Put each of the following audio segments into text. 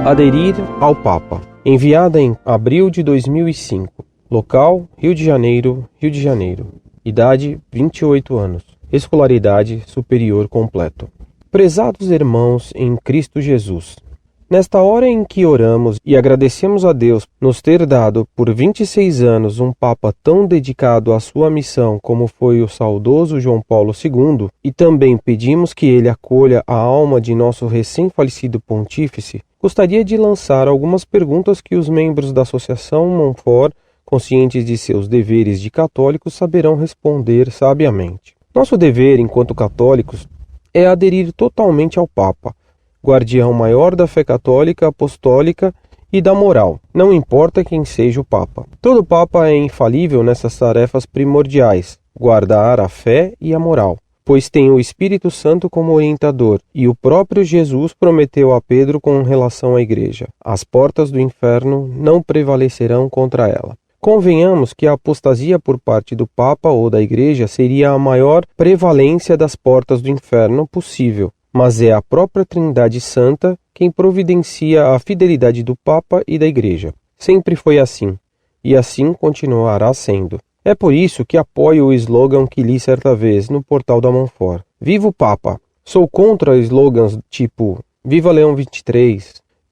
Aderir ao Papa. Enviada em abril de 2005. Local: Rio de Janeiro, Rio de Janeiro. Idade: 28 anos. Escolaridade superior completo. Prezados irmãos em Cristo Jesus, nesta hora em que oramos e agradecemos a Deus nos ter dado por 26 anos um Papa tão dedicado à sua missão como foi o saudoso João Paulo II, e também pedimos que ele acolha a alma de nosso recém-falecido pontífice, gostaria de lançar algumas perguntas que os membros da Associação Montfort, conscientes de seus deveres de católicos, saberão responder sabiamente. Nosso dever, enquanto católicos, é aderir totalmente ao Papa, guardião maior da fé católica, apostólica e da moral, não importa quem seja o Papa. Todo Papa é infalível nessas tarefas primordiais, guardar a fé e a moral, pois tem o Espírito Santo como orientador, e o próprio Jesus prometeu a Pedro com relação à Igreja: as portas do inferno não prevalecerão contra ela. Convenhamos que a apostasia por parte do Papa ou da Igreja seria a maior prevalência das portas do inferno possível, mas é a própria Trindade Santa quem providencia a fidelidade do Papa e da Igreja. Sempre foi assim, e assim continuará sendo. É por isso que apoio o slogan que li certa vez no portal da Montfort: Viva o Papa! Sou contra slogans tipo Viva Leão XXIII,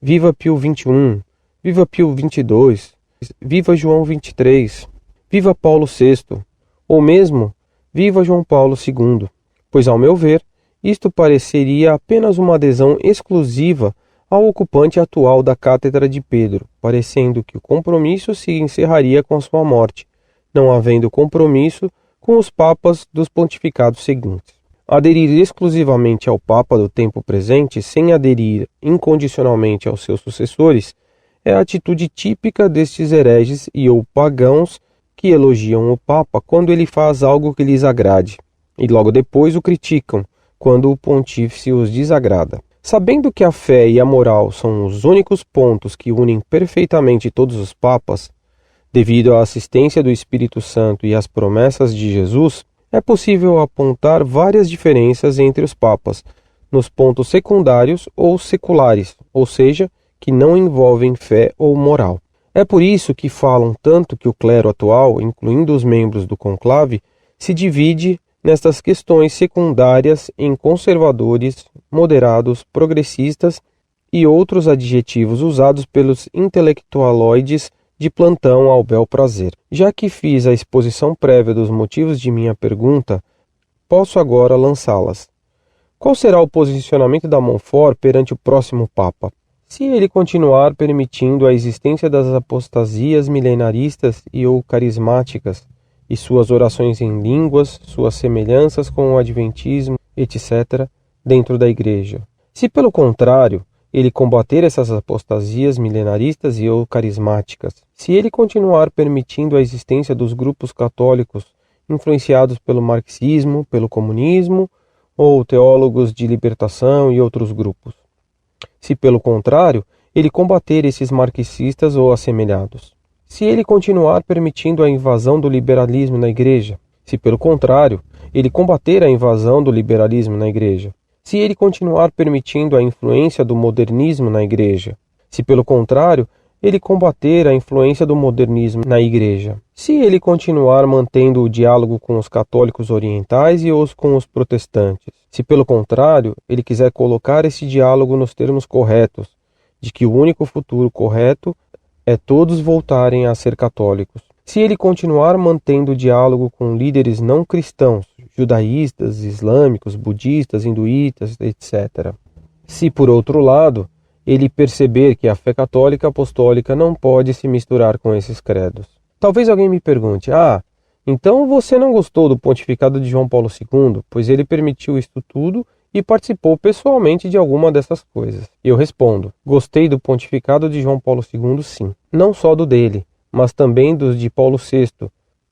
Viva Pio XXI, Viva Pio XXII, Viva João XXIII, Viva Paulo VI, ou mesmo Viva João Paulo II, pois, ao meu ver, isto pareceria apenas uma adesão exclusiva ao ocupante atual da Cátedra de Pedro, parecendo que o compromisso se encerraria com a sua morte, não havendo compromisso com os papas dos pontificados seguintes. Aderir exclusivamente ao Papa do tempo presente, sem aderir incondicionalmente aos seus sucessores, é a atitude típica destes hereges e ou pagãos que elogiam o Papa quando ele faz algo que lhes agrade, e logo depois o criticam quando o pontífice os desagrada. Sabendo que a fé e a moral são os únicos pontos que unem perfeitamente todos os papas, devido à assistência do Espírito Santo e às promessas de Jesus, é possível apontar várias diferenças entre os papas, nos pontos secundários ou seculares, ou seja, que não envolvem fé ou moral. É por isso que falam tanto que o clero atual, incluindo os membros do conclave, se divide nestas questões secundárias em conservadores, moderados, progressistas e outros adjetivos usados pelos intelectualoides de plantão ao bel prazer. Já que fiz a exposição prévia dos motivos de minha pergunta, posso agora lançá-las. Qual será o posicionamento da Montfort perante o próximo Papa? Se ele continuar permitindo a existência das apostasias milenaristas e ou carismáticas, e suas orações em línguas, suas semelhanças com o adventismo, etc., dentro da Igreja. Se, pelo contrário, ele combater essas apostasias milenaristas e ou carismáticas, se ele continuar permitindo a existência dos grupos católicos influenciados pelo marxismo, pelo comunismo, ou teólogos de libertação e outros grupos. Se, pelo contrário, ele combater esses marxistas ou assemelhados. Se ele continuar permitindo a invasão do liberalismo na Igreja. Se, pelo contrário, ele combater a invasão do liberalismo na Igreja. Se ele continuar permitindo a influência do modernismo na Igreja. Se, pelo contrário, ele combater a influência do modernismo na Igreja. Se ele continuar mantendo o diálogo com os católicos orientais e com os protestantes. Se, pelo contrário, ele quiser colocar esse diálogo nos termos corretos, de que o único futuro correto é todos voltarem a ser católicos. Se ele continuar mantendo o diálogo com líderes não cristãos, judaístas, islâmicos, budistas, hinduístas, etc. Se, por outro lado, ele perceber que a fé católica apostólica não pode se misturar com esses credos. Talvez alguém me pergunte: então você não gostou do pontificado de João Paulo II, pois ele permitiu isto tudo e participou pessoalmente de alguma dessas coisas. Eu respondo: gostei do pontificado de João Paulo II, sim. Não só do dele, mas também dos de Paulo VI,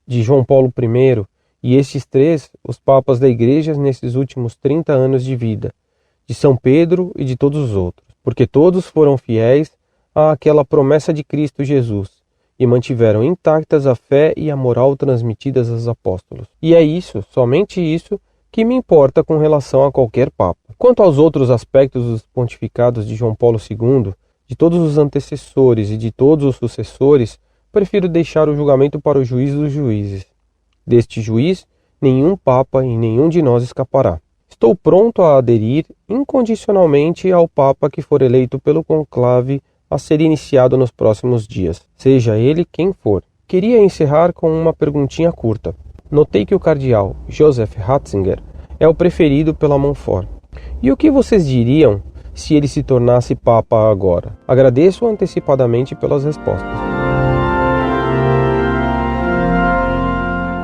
de João Paulo I, e estes três, os papas da Igreja nesses últimos 30 anos de vida, de São Pedro e de todos os outros, porque todos foram fiéis àquela promessa de Cristo Jesus e mantiveram intactas a fé e a moral transmitidas aos apóstolos. E é isso, somente isso, que me importa com relação a qualquer papa. Quanto aos outros aspectos dos pontificados de João Paulo II, De todos os antecessores e de todos os sucessores, prefiro deixar o julgamento para o juiz dos juízes. Deste juiz, nenhum papa e nenhum de nós escapará. Estou pronto a aderir incondicionalmente ao papa que for eleito pelo conclave a ser iniciado nos próximos dias, seja ele quem for. Queria encerrar com uma perguntinha curta. Notei que o cardeal Joseph Ratzinger é o preferido pela Montfort. E o que vocês diriam se ele se tornasse papa agora? Agradeço antecipadamente pelas respostas.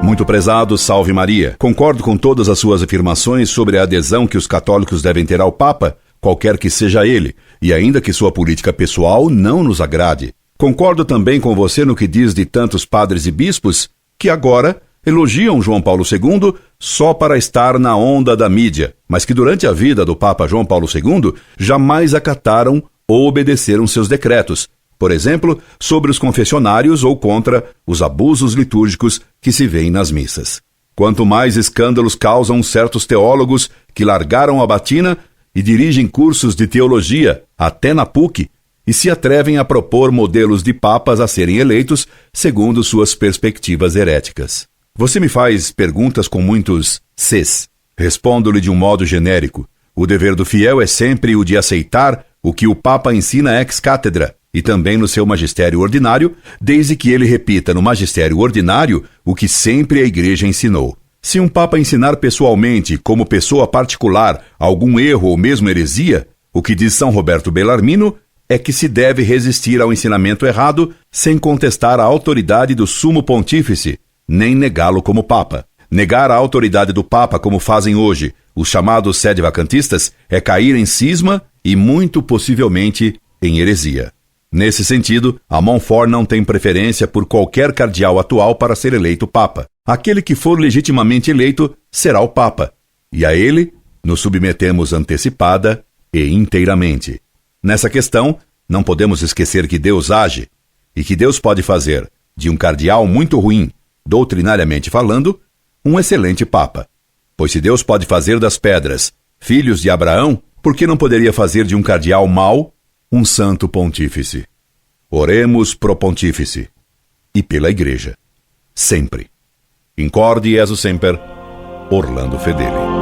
Muito prezado, salve Maria. Concordo com todas as suas afirmações sobre a adesão que os católicos devem ter ao Papa, qualquer que seja ele, e ainda que sua política pessoal não nos agrade. Concordo também com você no que diz de tantos padres e bispos que agora elogiam João Paulo II só para estar na onda da mídia, mas que durante a vida do Papa João Paulo II jamais acataram ou obedeceram seus decretos, por exemplo, sobre os confessionários ou contra os abusos litúrgicos que se veem nas missas. Quanto mais escândalos causam certos teólogos que largaram a batina e dirigem cursos de teologia até na PUC e se atrevem a propor modelos de papas a serem eleitos segundo suas perspectivas heréticas. Você me faz perguntas com muitos ses. Respondo-lhe de um modo genérico. O dever do fiel é sempre o de aceitar o que o Papa ensina ex cátedra e também no seu magistério ordinário, desde que ele repita no magistério ordinário o que sempre a Igreja ensinou. Se um Papa ensinar pessoalmente, como pessoa particular, algum erro ou mesmo heresia, o que diz São Roberto Bellarmino é que se deve resistir ao ensinamento errado sem contestar a autoridade do Sumo Pontífice, nem negá-lo como Papa. Negar a autoridade do Papa, como fazem hoje os chamados sedevacantistas, é cair em cisma e, muito possivelmente, em heresia. Nesse sentido, a Montfort não tem preferência por qualquer cardeal atual para ser eleito Papa. Aquele que for legitimamente eleito será o Papa, e a ele nos submetemos antecipada e inteiramente. Nessa questão, não podemos esquecer que Deus age, e que Deus pode fazer de um cardeal muito ruim, doutrinariamente falando, um excelente Papa. Pois se Deus pode fazer das pedras filhos de Abraão, por que não poderia fazer de um cardeal mau um santo pontífice? Oremos pro pontífice e pela Igreja. Sempre. Incorde Jesus Semper, Orlando Fedeli.